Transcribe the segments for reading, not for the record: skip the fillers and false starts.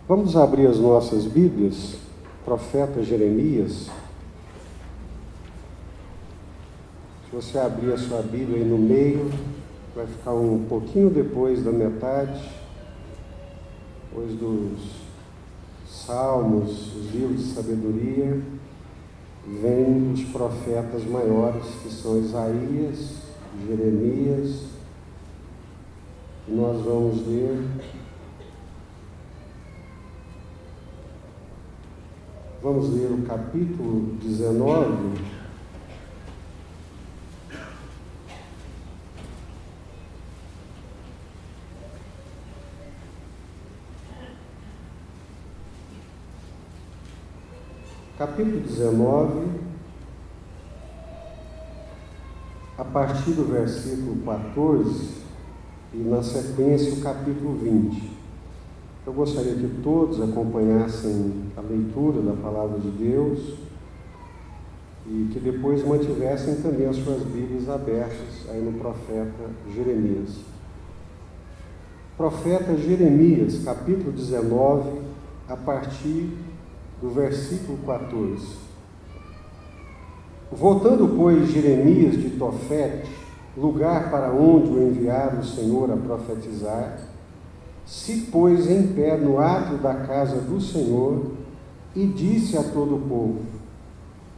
Vamos abrir as nossas Bíblias, profeta Jeremias. Se você abrir a sua Bíblia aí no meio, vai ficar um pouquinho depois da metade, depois dos Salmos, os livros de sabedoria, vem os profetas maiores, que são Isaías, Jeremias, e nós vamos ler o capítulo 19, a partir do versículo 14 e na sequência o capítulo 20. Eu gostaria que todos acompanhassem a leitura da Palavra de Deus e que depois mantivessem também as suas Bíblias abertas aí no profeta Jeremias. Profeta Jeremias, capítulo 19, a partir do versículo 14. Voltando, pois, Jeremias de Tofete, lugar para onde o enviara o Senhor a profetizar, se pôs em pé no átrio da casa do Senhor e disse a todo o povo: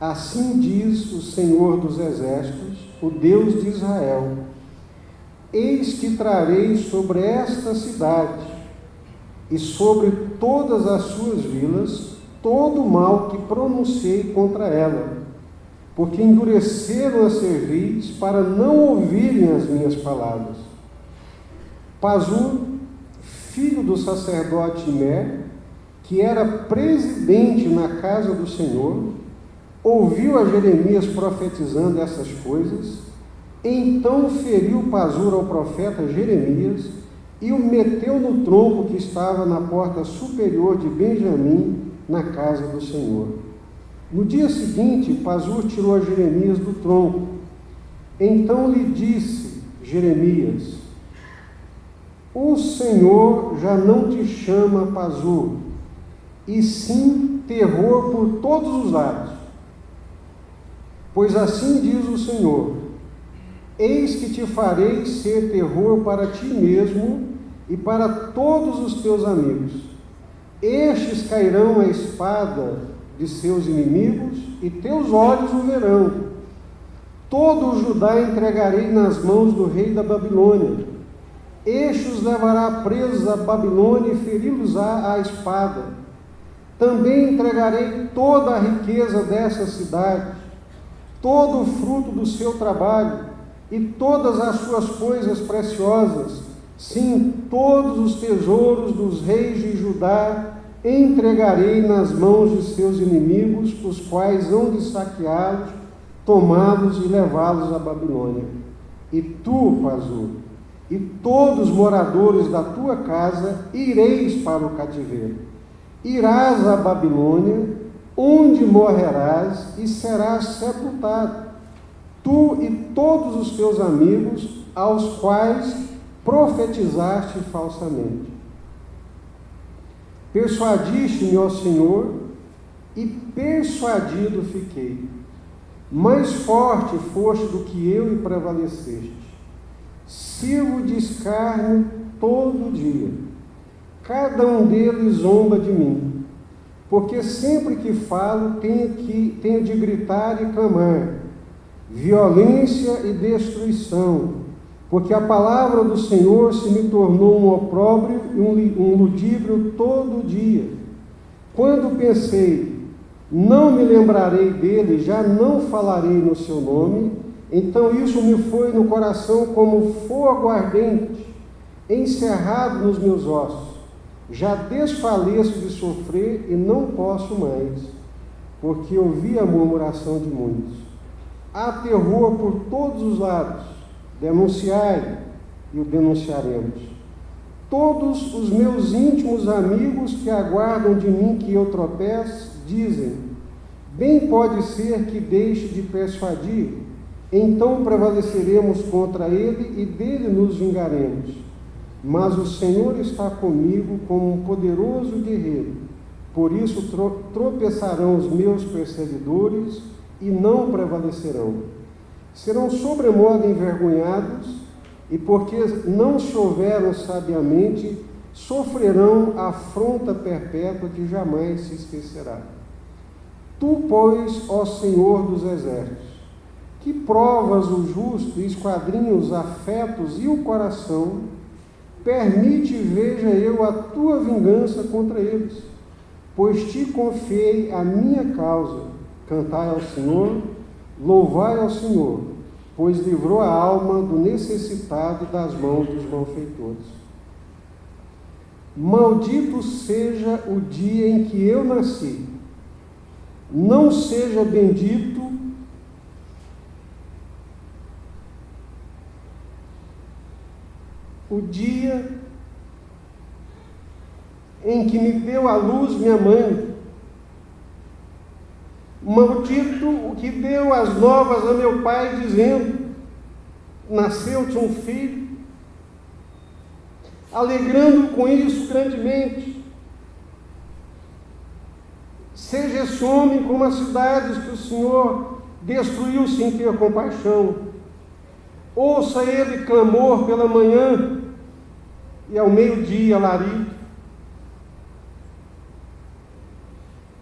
assim diz o Senhor dos Exércitos, o Deus de Israel: eis que trarei sobre esta cidade e sobre todas as suas vilas todo o mal que pronunciei contra ela, porque endureceram a cerviz para não ouvirem as minhas palavras. Pazur, filho do sacerdote Imer, que era presidente na casa do Senhor, ouviu a Jeremias profetizando essas coisas. Então feriu Pazur ao profeta Jeremias e o meteu no tronco que estava na porta superior de Benjamim, na casa do Senhor. No dia seguinte, Pazur tirou a Jeremias do tronco. Então lhe disse Jeremias: o Senhor já não te chama Pazur, e sim terror por todos os lados. Pois assim diz o Senhor: eis que te farei ser terror para ti mesmo e para todos os teus amigos. Estes cairão a espada de seus inimigos, e teus olhos o verão. Todo o Judá entregarei nas mãos do rei da Babilônia. Este os levará presos à Babilônia e feri-los-á à espada. Também entregarei toda a riqueza dessa cidade, todo o fruto do seu trabalho e todas as suas coisas preciosas, sim, todos os tesouros dos reis de Judá entregarei nas mãos de seus inimigos, os quais hão de saqueá-los, tomá-los e levá-los à Babilônia. E tu, Pazur, e todos os moradores da tua casa ireis para o cativeiro. Irás à Babilônia, onde morrerás e serás sepultado, tu e todos os teus amigos, aos quais profetizaste falsamente. Persuadiste-me, ó Senhor, e persuadido fiquei. Mais forte foste do que eu e prevaleceste. Sirvo de escárnio todo dia. Cada um deles zomba de mim, porque sempre que falo tenho de gritar e clamar, violência e destruição, porque a palavra do Senhor se me tornou um opróbrio e um ludíbrio todo dia. Quando pensei, não me lembrarei dele, já não falarei no seu nome, então isso me foi no coração como fogo ardente, encerrado nos meus ossos. Já desfaleço de sofrer e não posso mais, porque ouvi a murmuração de muitos. Há terror por todos os lados. Denunciai, e o denunciaremos. Todos os meus íntimos amigos que aguardam de mim que eu tropece, dizem: bem pode ser que deixe de persuadir, então prevaleceremos contra ele e dele nos vingaremos. mas o Senhor está comigo como um poderoso guerreiro. Por isso tropeçarão os meus perseguidores e não prevalecerão. Serão sobremodo envergonhados, e porque não choveram sabiamente, sofrerão afronta perpétua que jamais se esquecerá. Tu, pois, ó Senhor dos exércitos, que provas o justo e esquadrinha os afetos e o coração, permite e veja eu a tua vingança contra eles, pois te confiei a minha causa. Cantai ao Senhor, louvai ao Senhor, pois livrou a alma do necessitado das mãos dos malfeitores. Maldito seja o dia em que eu nasci, não seja bendito o dia em que me deu à luz minha mãe. Maldito o que deu as novas a meu pai, dizendo: nasceu-te um filho, alegrando com isso grandemente. Seja esse homem como as cidades que o Senhor destruiu sem ter compaixão. Ouça ele clamor pela manhã e ao meio-dia alarido.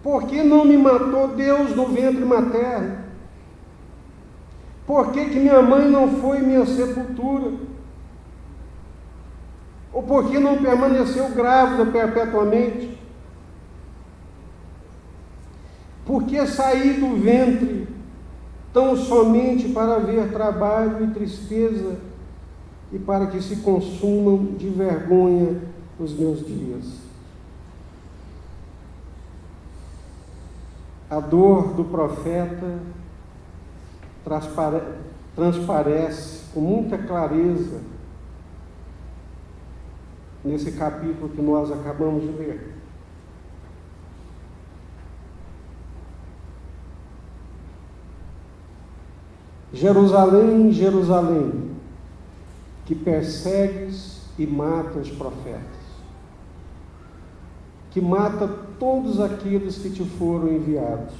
Por que não me matou Deus no ventre materno? Por que minha mãe não foi minha sepultura? Ou por que não permaneceu grávida perpetuamente? Por que saí do ventre tão somente para ver trabalho e tristeza e para que se consumam de vergonha os meus dias? A dor do profeta transparece com muita clareza nesse capítulo que nós acabamos de ler. Jerusalém, Jerusalém, que persegues e mata os profetas, que mata todos aqueles que te foram enviados.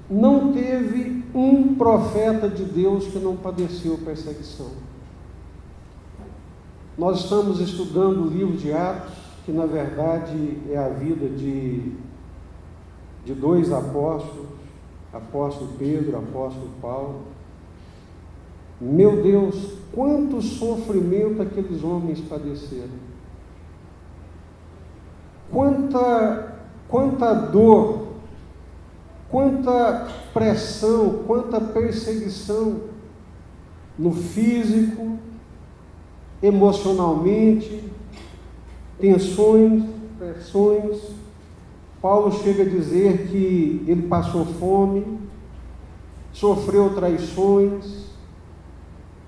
Não teve um profeta de Deus que não padeceu perseguição. Nós estamos estudando o livro de Atos, que na verdade é a vida de dois apóstolos, apóstolo Pedro, apóstolo Paulo. Meu Deus, quanto sofrimento aqueles homens padeceram. Quanta dor, quanta pressão, quanta perseguição no físico, emocionalmente, tensões, pressões. Paulo chega a dizer que ele passou fome, sofreu traições,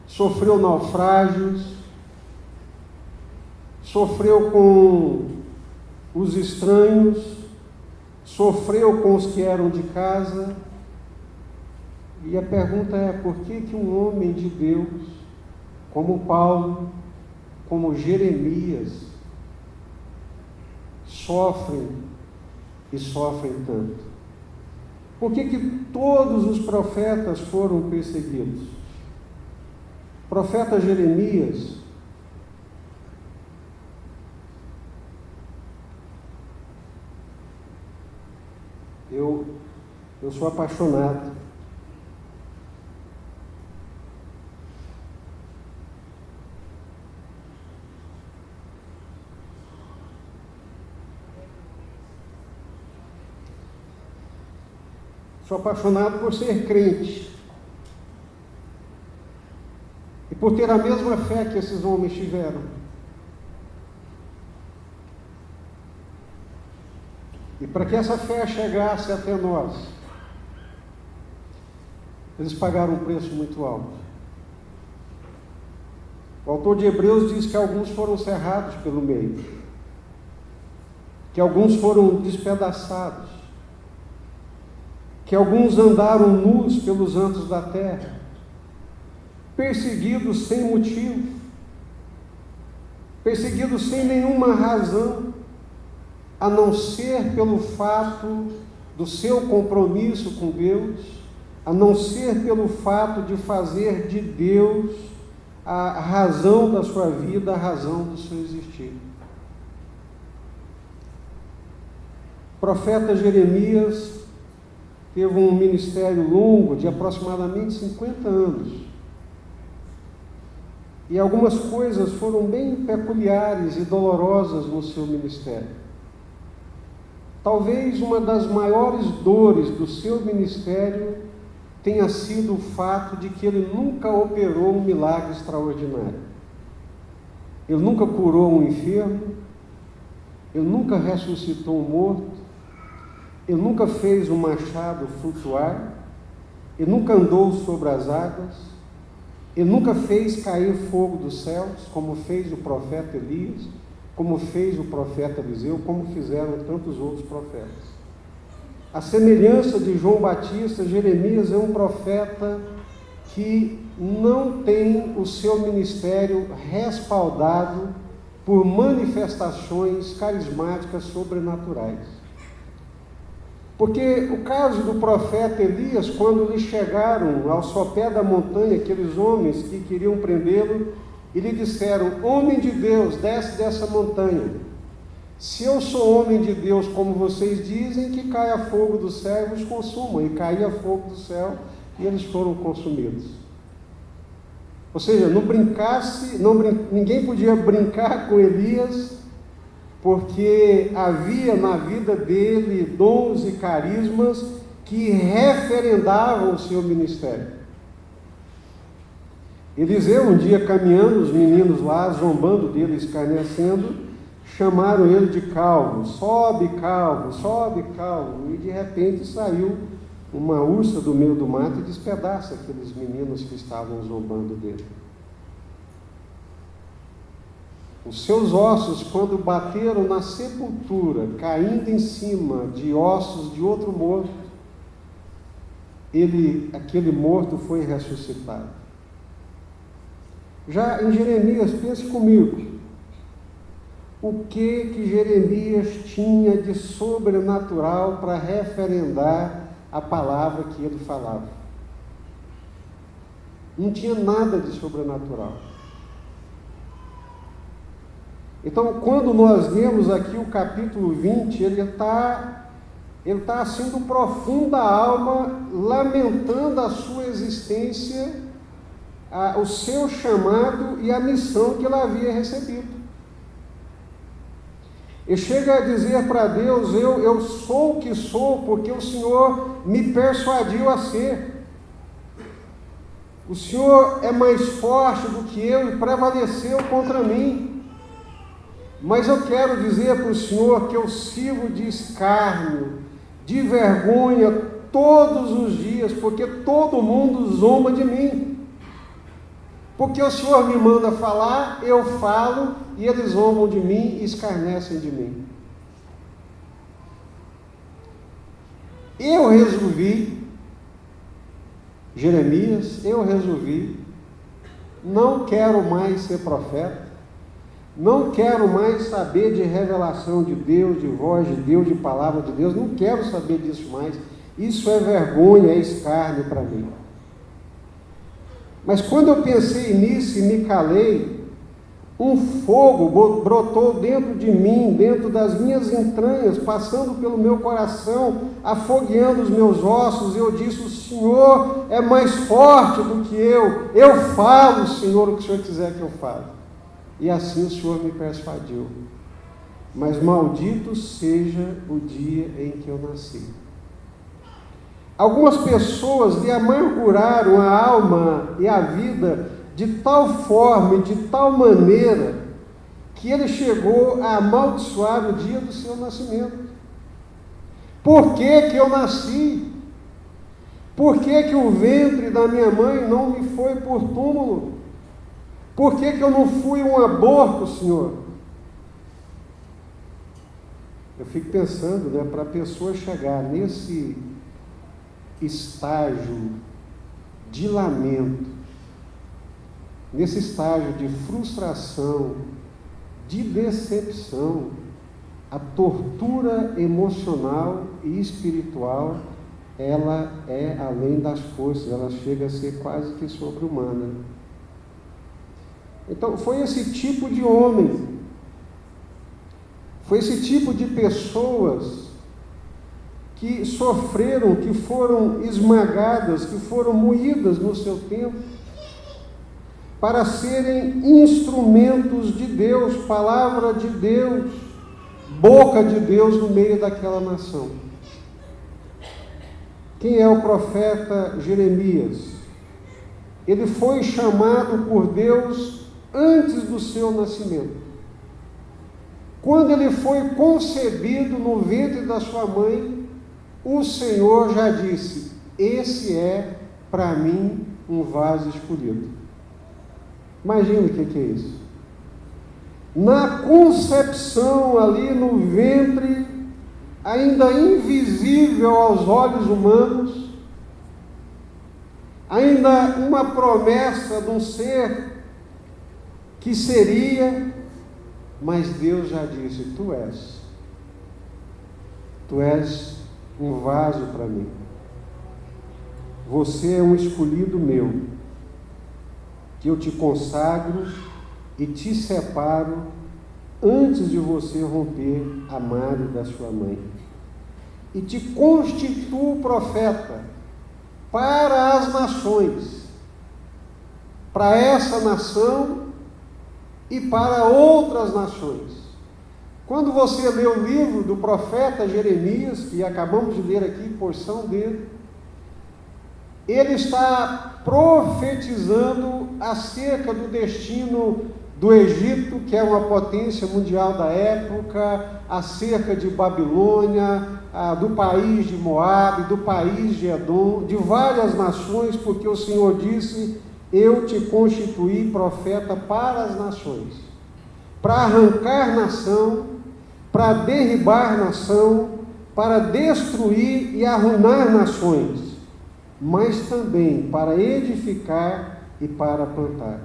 sofreu naufrágios, sofreu com os estranhos, sofreu com os que eram de casa. E a pergunta é: por que um homem de Deus, como Paulo, como Jeremias, sofrem e sofrem tanto? Por que todos os profetas foram perseguidos? O profeta Jeremias, eu sou apaixonado. Sou apaixonado por ser crente e por ter a mesma fé que esses homens tiveram. E para que essa fé chegasse até nós, eles pagaram um preço muito alto. O autor de Hebreus diz que alguns foram cerrados pelo meio, que alguns foram despedaçados, que alguns andaram nus pelos antros da terra, perseguidos sem motivo, perseguidos sem nenhuma razão, a não ser pelo fato do seu compromisso com Deus, a não ser pelo fato de fazer de Deus a razão da sua vida, a razão do seu existir. O profeta Jeremias teve um ministério longo de aproximadamente 50 anos. E algumas coisas foram bem peculiares e dolorosas no seu ministério. Talvez uma das maiores dores do seu ministério tenha sido o fato de que ele nunca operou um milagre extraordinário. Ele nunca curou um enfermo, ele nunca ressuscitou um morto, ele nunca fez um machado flutuar, ele nunca andou sobre as águas, ele nunca fez cair fogo dos céus, como fez o profeta Elias, como fez o profeta Eliseu, como fizeram tantos outros profetas. A semelhança de João Batista, Jeremias é um profeta que não tem o seu ministério respaldado por manifestações carismáticas sobrenaturais. Porque o caso do profeta Elias, quando lhe chegaram ao sopé da montanha aqueles homens que queriam prendê-lo, e lhe disseram: homem de Deus, desce dessa montanha. Se eu sou homem de Deus, como vocês dizem, que caia fogo do céu e os consuma. E caía fogo do céu e eles foram consumidos. Ou seja, ninguém podia brincar com Elias, porque havia na vida dele dons e carismas que referendavam o seu ministério. Eliseu, um dia caminhando, os meninos lá, zombando dele, escarnecendo, chamaram ele de calvo. Sobe, calvo, sobe, calvo. E de repente saiu uma ursa do meio do mato e despedaça aqueles meninos que estavam zombando dele. Os seus ossos, quando bateram na sepultura, caindo em cima de ossos de outro morto, aquele morto foi ressuscitado. Já em Jeremias, pense comigo, o que Jeremias tinha de sobrenatural para referendar a palavra que ele falava? Não tinha nada de sobrenatural. Então, quando nós lemos aqui o capítulo 20, ele está assim do profundo da alma, lamentando a sua existência, o seu chamado e a missão que ele havia recebido. Ele chega a dizer para Deus: eu sou o que sou, porque o Senhor me persuadiu a ser. O Senhor é mais forte do que eu e prevaleceu contra mim. Mas eu quero dizer para o Senhor que eu sirvo de escárnio, de vergonha todos os dias, porque todo mundo zomba de mim. Porque o Senhor me manda falar, eu falo, e eles zombam de mim e escarnecem de mim. Eu resolvi, Jeremias, não quero mais ser profeta, não quero mais saber de revelação de Deus, de voz de Deus, de palavra de Deus, não quero saber disso mais. Isso é vergonha, é escárnio para mim. Mas quando eu pensei nisso e me calei, um fogo brotou dentro de mim, dentro das minhas entranhas, passando pelo meu coração, afogueando os meus ossos. Eu disse: o Senhor é mais forte do que eu falo, Senhor, o que o Senhor quiser que eu fale. E assim o Senhor me persuadiu. Mas maldito seja o dia em que eu nasci. Algumas pessoas lhe amarguraram a alma e a vida de tal forma e de tal maneira que ele chegou a amaldiçoar o dia do seu nascimento. Por que que eu nasci? Por que que o ventre da minha mãe não me foi por túmulo? Por que que eu não fui um aborto, Senhor? Eu fico pensando, para a pessoa chegar nesse estágio de lamento, nesse estágio de frustração, de decepção, a tortura emocional e espiritual, ela é além das forças, ela chega a ser quase que sobre-humana. Então, foi esse tipo de homem, foi esse tipo de pessoas que sofreram, que foram esmagadas, que foram moídas no seu tempo, para serem instrumentos de Deus, palavra de Deus, boca de Deus no meio daquela nação. Quem é o profeta Jeremias? Ele foi chamado por Deus antes do seu nascimento. Quando ele foi concebido no ventre da sua mãe, o Senhor já disse: esse é para mim um vaso escolhido. Imagina o que é isso. Na concepção, ali no ventre, ainda invisível aos olhos humanos, ainda uma promessa de um ser que seria, mas Deus já disse: tu és um vaso para mim, você é um escolhido meu, que eu te consagro e te separo antes de você romper a madre da sua mãe, e te constituo profeta para as nações, para essa nação e para outras nações. Quando você lê o livro do profeta Jeremias, que acabamos de ler aqui, porção dele, ele está profetizando acerca do destino do Egito, que é uma potência mundial da época, acerca de Babilônia, do país de Moabe, do país de Edom, de várias nações, porque o Senhor disse: eu te constituí profeta para as nações, para arrancar nação, para derribar nação, para destruir e arruinar nações, mas também para edificar e para plantar.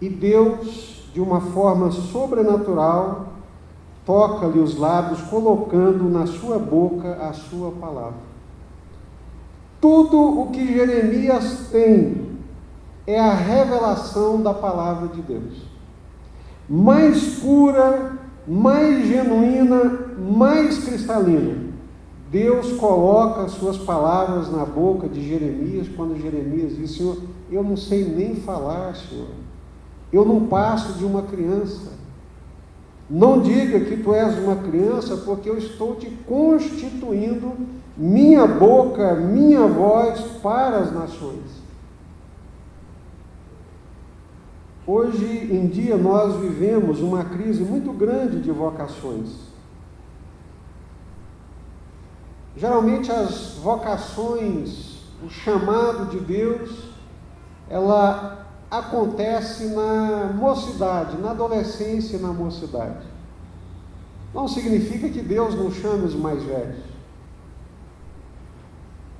E Deus, de uma forma sobrenatural, toca-lhe os lábios, colocando na sua boca a sua palavra. Tudo o que Jeremias tem é a revelação da palavra de Deus. Mais pura, mais genuína, mais cristalina. Deus coloca as suas palavras na boca de Jeremias, quando Jeremias diz: Senhor, eu não sei nem falar, Senhor. Eu não passo de uma criança. Não diga que tu és uma criança, porque eu estou te constituindo minha boca, minha voz para as nações. Hoje em dia nós vivemos uma crise muito grande de vocações. Geralmente as vocações, o chamado de Deus, ela acontece na mocidade, na adolescência e na mocidade. Não significa que Deus não chame os mais velhos,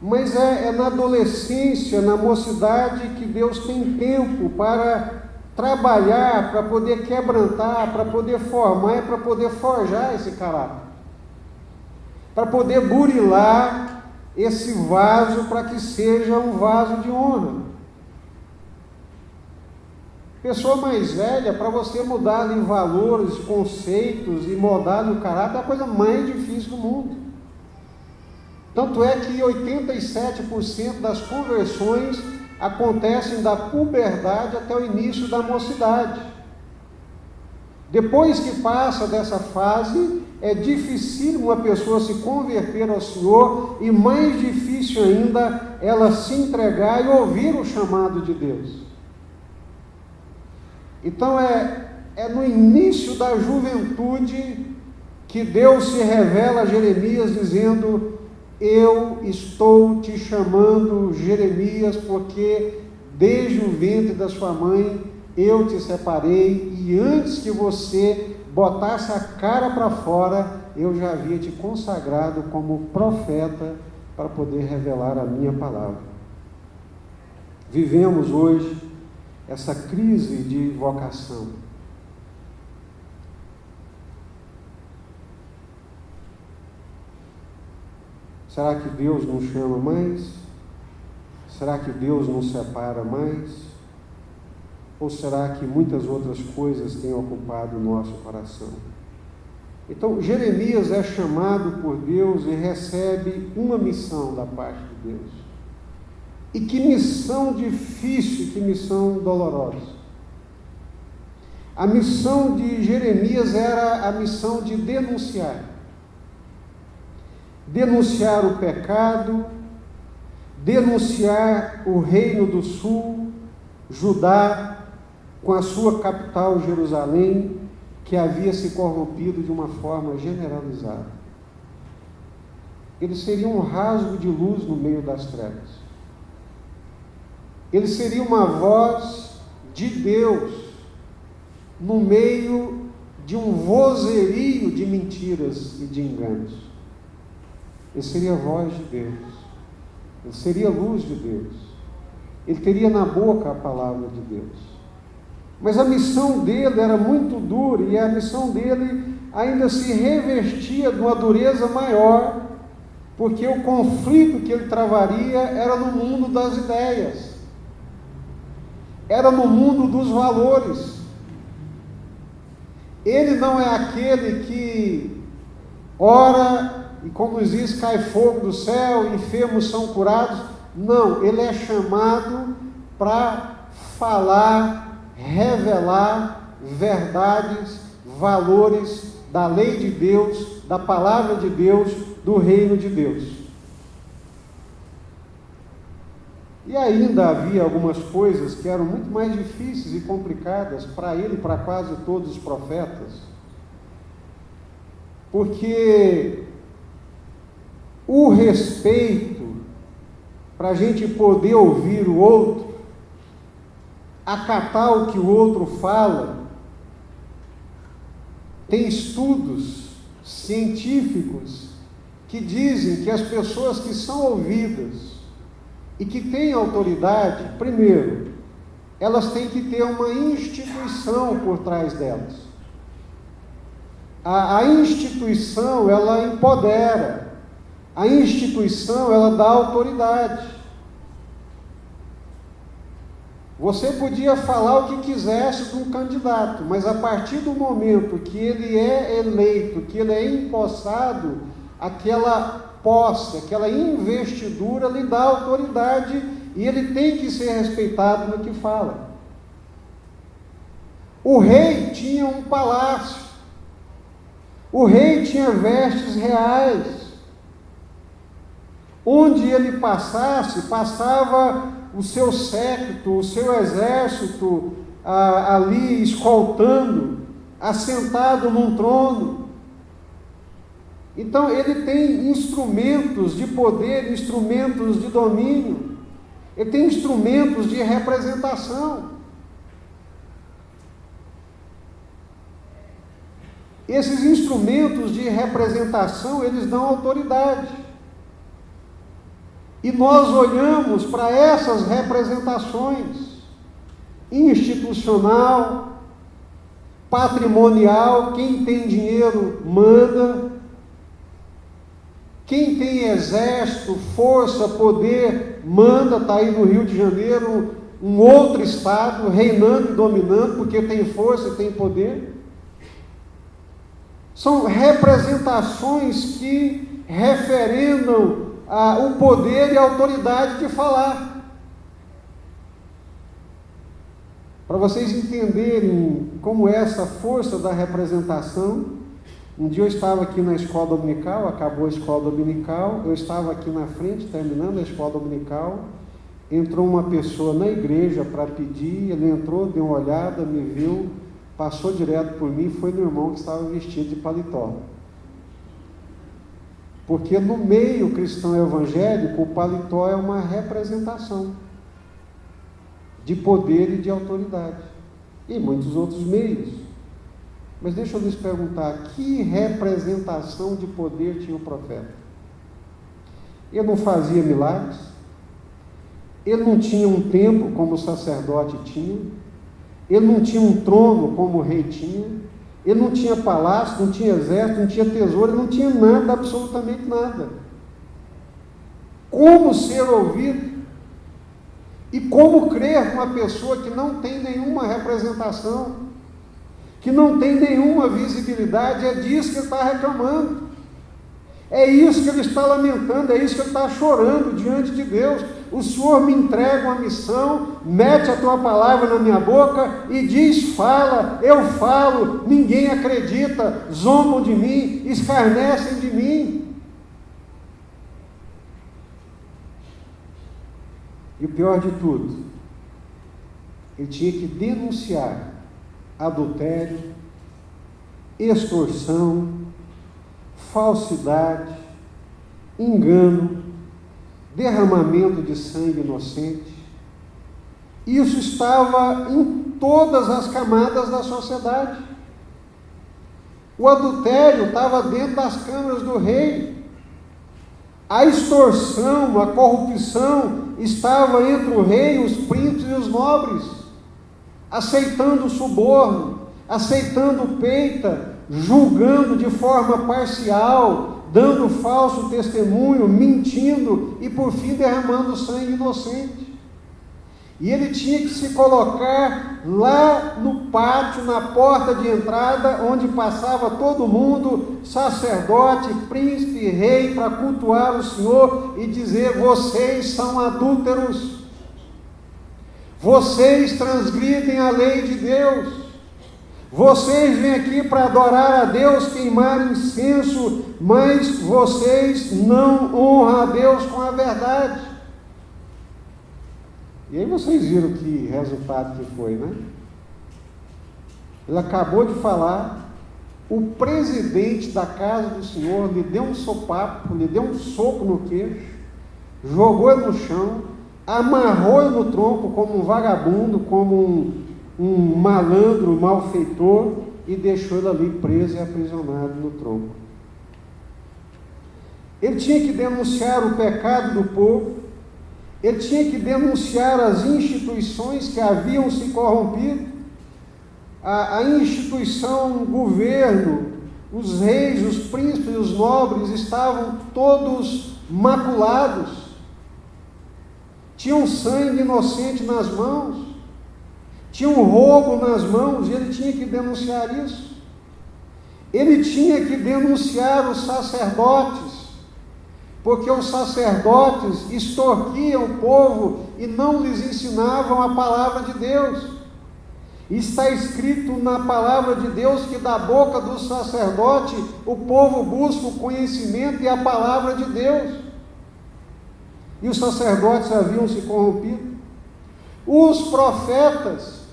mas é na adolescência, na mocidade, que Deus tem tempo para trabalhar, para poder quebrantar, para poder formar e para poder forjar esse caráter, para poder burilar esse vaso para que seja um vaso de honra. Pessoa mais velha, para você mudar-lhe valores, conceitos e moldar-lhe o caráter, é a coisa mais difícil do mundo. Tanto é que 87% das conversões acontecem da puberdade até o início da mocidade. Depois que passa dessa fase, é difícil uma pessoa se converter ao Senhor, e mais difícil ainda ela se entregar e ouvir o chamado de Deus. Então é no início da juventude que Deus se revela a Jeremias dizendo: eu estou te chamando, Jeremias, porque desde o ventre da sua mãe eu te separei, e antes que você botasse a cara para fora, eu já havia te consagrado como profeta para poder revelar a minha palavra. Vivemos hoje essa crise de vocação. Será que Deus não chama mais? Será que Deus não separa mais? Ou será que muitas outras coisas têm ocupado o nosso coração? Então, Jeremias é chamado por Deus e recebe uma missão da parte de Deus. E que missão difícil, que missão dolorosa. A missão de Jeremias era a missão de denunciar. Denunciar o pecado, denunciar o reino do sul, Judá, com a sua capital Jerusalém, que havia se corrompido de uma forma generalizada. Ele seria um rasgo de luz no meio das trevas. Ele seria uma voz de Deus no meio de um vozerio de mentiras e de enganos. Ele seria a voz de Deus. Ele seria a luz de Deus. Ele teria na boca a palavra de Deus. Mas a missão dele era muito dura e a missão dele ainda se revestia de uma dureza maior, porque o conflito que ele travaria era no mundo das ideias, era no mundo dos valores. Ele não é aquele que ora e, como diz, cai fogo do céu, enfermos são curados. Não, ele é chamado para falar, revelar verdades, valores da lei de Deus, da palavra de Deus, do reino de Deus. E ainda havia algumas coisas que eram muito mais difíceis e complicadas para ele e para quase todos os profetas, porque o respeito para a gente poder ouvir o outro, acatar o que o outro fala, tem estudos científicos que dizem que as pessoas que são ouvidas e que têm autoridade, primeiro, elas têm que ter uma instituição por trás delas. A instituição, ela empodera, a instituição, ela dá autoridade. Você podia falar o que quisesse de um candidato, mas a partir do momento que ele é eleito, que ele é empossado, aquela posse, aquela investidura lhe dá autoridade e ele tem que ser respeitado no que fala. O rei tinha um palácio, o rei tinha vestes reais, onde ele passasse, passava o seu séquito, o seu exército ali escoltando, assentado num trono. Então ele tem instrumentos de poder, instrumentos de domínio, ele tem instrumentos de representação. Esses instrumentos de representação, eles dão autoridade. E nós olhamos para essas representações, institucional, patrimonial, quem tem dinheiro manda, quem tem exército, força, poder, manda. Está aí no Rio de Janeiro um outro estado reinando e dominando, porque tem força e tem poder. São representações que referendam o poder e a autoridade de falar. Para vocês entenderem como é essa força da representação, um dia eu estava aqui na escola dominical, acabou a escola dominical, eu estava aqui na frente, terminando a escola dominical, entrou uma pessoa na igreja para pedir, ele entrou, deu uma olhada, me viu, passou direto por mim, foi no irmão que estava vestido de paletó. Porque no meio cristão evangélico, o paletó é uma representação de poder e de autoridade, e muitos outros meios. Mas deixa eu lhes perguntar, que representação de poder tinha o profeta? Ele não fazia milagres, Ele não tinha um templo como o sacerdote tinha, ele não tinha um trono como o rei tinha, ele não tinha palácio, não tinha exército, não tinha tesouro, ele não tinha nada, absolutamente nada. Como ser ouvido? E como crer numa pessoa que não tem nenhuma representação, que não tem nenhuma visibilidade? É disso que ele está reclamando, é isso que ele está lamentando, é isso que ele está chorando diante de Deus. O Senhor me entrega uma missão, mete a tua palavra na minha boca e diz: fala, eu falo, ninguém acredita, zombam de mim, escarnecem de mim. E o pior de tudo, ele tinha que denunciar adultério, extorsão, falsidade, engano, derramamento de sangue inocente. Isso estava em todas as camadas da sociedade. O adultério estava dentro das câmaras do rei. A extorsão, a corrupção estava entre o rei, os príncipes e os nobres, aceitando suborno, aceitando peita, julgando de forma parcial, dando falso testemunho, mentindo e por fim derramando sangue inocente. E ele tinha que se colocar lá no pátio, na porta de entrada, onde passava todo mundo, sacerdote, príncipe, rei, para cultuar o Senhor e dizer: vocês são adúlteros, vocês transgridem a lei de Deus, vocês vêm aqui para adorar a Deus, queimar incenso, mas vocês não honram a Deus com a verdade. E aí vocês viram que resultado que foi, né? Ele acabou de falar, o presidente da casa do Senhor lhe deu um sopapo, lhe deu um soco no queixo, jogou ele no chão, amarrou ele no tronco como um vagabundo, como um malandro, um malfeitor, e deixou ele ali preso e aprisionado no tronco. Ele tinha que denunciar o pecado do povo, ele tinha que denunciar as instituições que haviam se corrompido, a instituição, o governo, os reis, os príncipes, os nobres estavam todos maculados, tinham sangue inocente nas mãos, tinham roubo nas mãos, e ele tinha que denunciar isso. Ele tinha que denunciar os sacerdotes, porque os sacerdotes extorquiam o povo e não lhes ensinavam a palavra de Deus. Está escrito na palavra de Deus que da boca do sacerdote o povo busca o conhecimento e a palavra de Deus. E os sacerdotes haviam se corrompido. Os profetas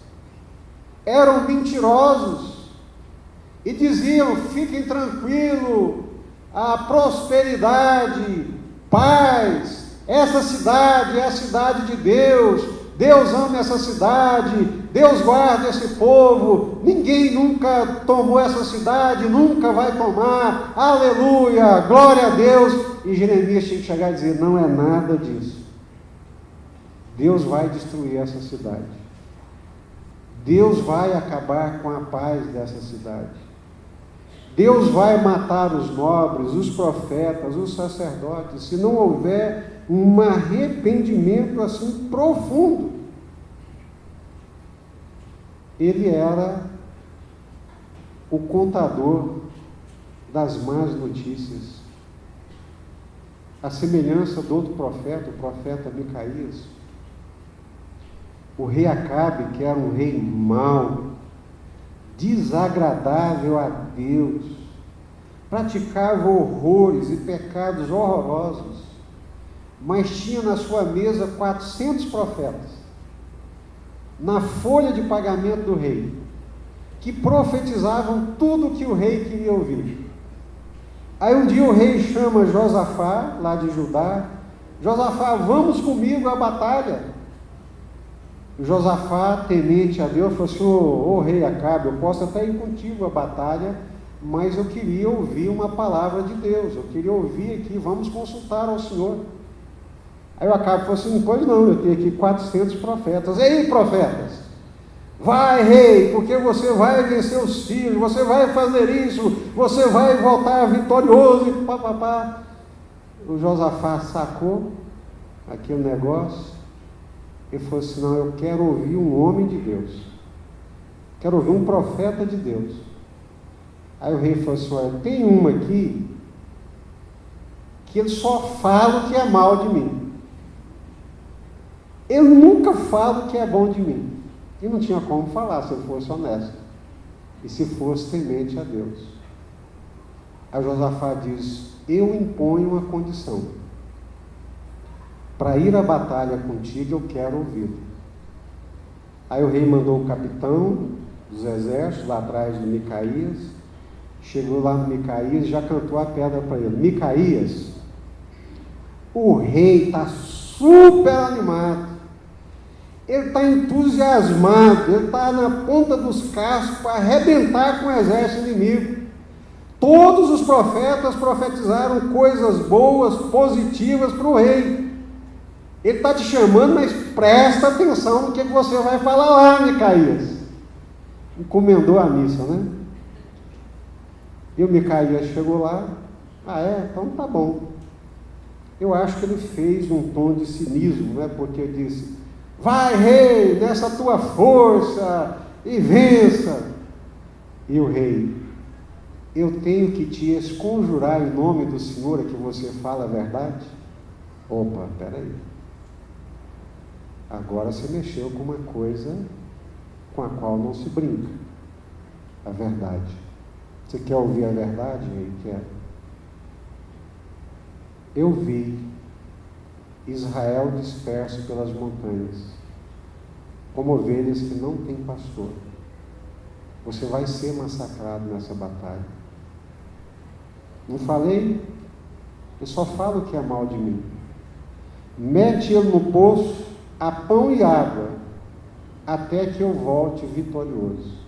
eram mentirosos e diziam: fiquem tranquilos, a prosperidade, paz, essa cidade é a cidade de Deus, Deus ama essa cidade, Deus guarda esse povo, ninguém nunca tomou essa cidade, nunca vai tomar, aleluia, glória a Deus. E Jeremias tinha que chegar e dizer: não é nada disso, Deus vai destruir essa cidade, Deus vai acabar com a paz dessa cidade, Deus vai matar os nobres, os profetas, os sacerdotes, se não houver um arrependimento assim profundo. Ele era o contador das más notícias, a semelhança do outro profeta, o profeta Micaías. O rei Acabe, que era um rei mau, desagradável a Deus, praticava horrores e pecados horrorosos, mas tinha na sua mesa 400 profetas, na folha de pagamento do rei, que profetizavam tudo o que o rei queria ouvir. Aí um dia o rei chama Josafá, lá de Judá: Josafá, vamos comigo à batalha. Josafá, temente a Deus, falou assim: ô rei Acabe, eu posso até ir contigo à batalha, mas eu queria ouvir uma palavra de Deus, eu queria ouvir aqui, vamos consultar ao Senhor. Aí o Acabe falou assim: pois não, eu tenho aqui 400 profetas. E aí, profetas? Vai, rei, porque você vai vencer os filhos, você vai fazer isso, você vai voltar vitorioso, e papapá. O Josafá sacou aquele negócio e falou assim: não, eu quero ouvir um homem de Deus, quero ouvir um profeta de Deus. Aí o rei falou assim: olha, tem uma aqui que ele só fala o que é mal de mim, ele nunca fala o que é bom de mim. E não tinha como falar se ele fosse honesto e se fosse temente a Deus. Aí Josafá diz: eu imponho uma condição, para ir à batalha contigo eu quero ouvi-lo. Aí o rei mandou o capitão dos exércitos lá atrás de Micaías, chegou lá no Micaías e já cantou a pedra para ele: Micaías, o rei está super animado, ele está entusiasmado, ele está na ponta dos cascos para arrebentar com o exército inimigo. Todos os profetas profetizaram coisas boas, positivas para o rei. Ele está te chamando, mas presta atenção no que você vai falar lá, Micaías. Encomendou a missa, né? E o Micaías chegou lá: ah, é? Então tá bom. Eu acho que ele fez um tom de cinismo, né? Porque ele disse: vai, rei, nessa tua força e vença. E o rei: eu tenho que te esconjurar em nome do Senhor a que você fala a verdade? Opa, peraí. Agora você mexeu com uma coisa com a qual não se brinca. A verdade. Você quer ouvir a verdade, rei? Quer. Eu vi Israel disperso pelas montanhas, como ovelhas que não têm pastor. Você vai ser massacrado nessa batalha. Não falei? Eu só falo o que é mal de mim. Mete ele no poço, a pão e água, até que eu volte vitorioso.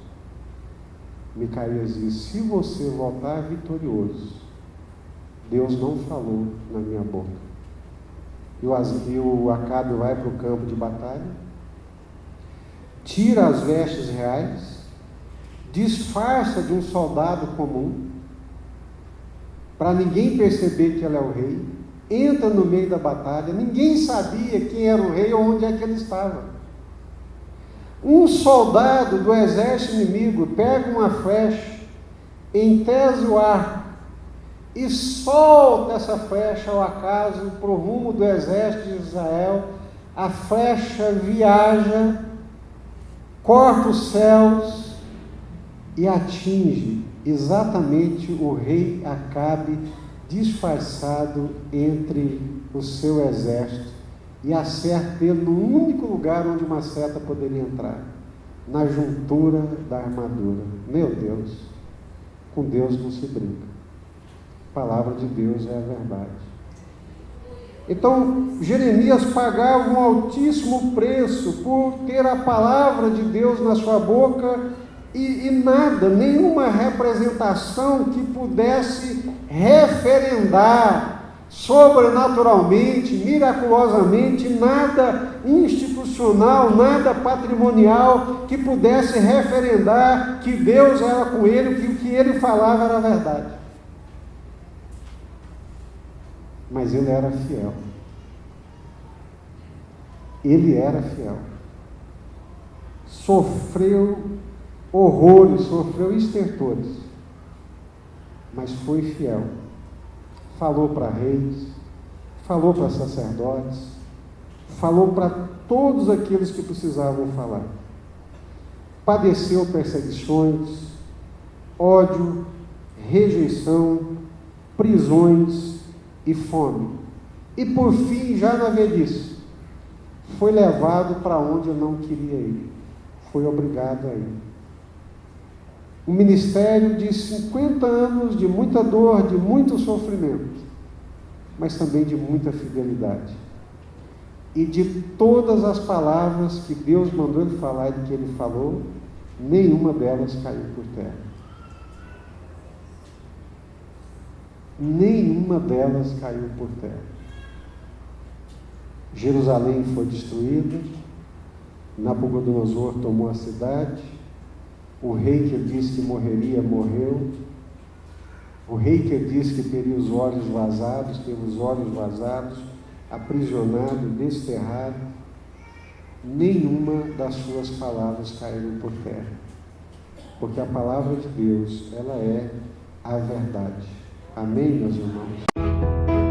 Micaías diz: se você voltar vitorioso, Deus não falou na minha boca. E o Acabe vai para o campo de batalha, tira as vestes reais, disfarça de um soldado comum, para ninguém perceber que ele é o rei, entra no meio da batalha, ninguém sabia quem era o rei ou onde é que ele estava. Um soldado do exército inimigo pega uma flecha, entesa o arco e solta essa flecha ao acaso para o rumo do exército de Israel. A flecha viaja, corta os céus e atinge exatamente o rei Acabe, disfarçado entre o seu exército, e acerta ele no único lugar onde uma seta poderia entrar, na juntura da armadura. Meu Deus, com Deus não se brinca. A palavra de Deus é a verdade. Então, Jeremias pagava um altíssimo preço por ter a palavra de Deus na sua boca e nada, nenhuma representação que pudesse referendar sobrenaturalmente, miraculosamente, nada institucional, nada patrimonial que pudesse referendar que Deus era com ele, que o que ele falava era verdade. Mas ele era fiel. Ele era fiel. Sofreu horrores, sofreu estertores, mas foi fiel. Falou para reis, falou para sacerdotes, falou para todos aqueles que precisavam falar. Padeceu perseguições, ódio, rejeição, prisões e fome. E por fim, já na velhice, foi levado para onde eu não queria ir. Foi obrigado a ir. Um ministério de 50 anos de muita dor, de muito sofrimento, mas também de muita fidelidade. E de todas as palavras que Deus mandou ele falar e que ele falou, nenhuma delas caiu por terra. Nenhuma delas caiu por terra. Jerusalém foi destruída, Nabucodonosor tomou a cidade, o rei que disse que morreria, morreu, o rei que disse que teria os olhos vazados, teve os olhos vazados, aprisionado, desterrado. Nenhuma das suas palavras caíram por terra, porque a palavra de Deus, ela é a verdade. Amém, meus irmãos?